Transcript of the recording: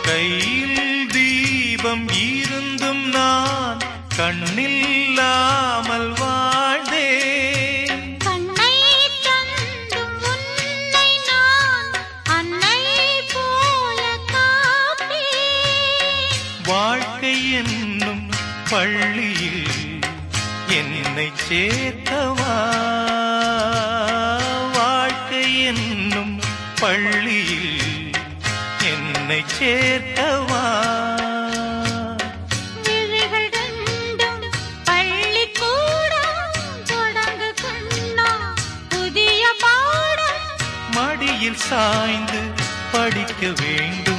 கையில் தீபம் இருந்தும் நான் கண்ணில்லாமல் வாழ்ந்தேன். கண்ணை தந்தும் உன்னை நான் அன்னை போல காப்பேன். வாழ்க்கை என்னும் பள்ளியில் என்னை சேர்த்தவா, வாழ்க்கை என்னும் பள்ளியில் என்னை சேர்த்தவா. விழிகள் ரெண்டும் பள்ளிக்கூடம் தொடங்கு கண்ணா புதிய பாடம். மடியில் சாய்ந்து படிக்க வேண்டும்.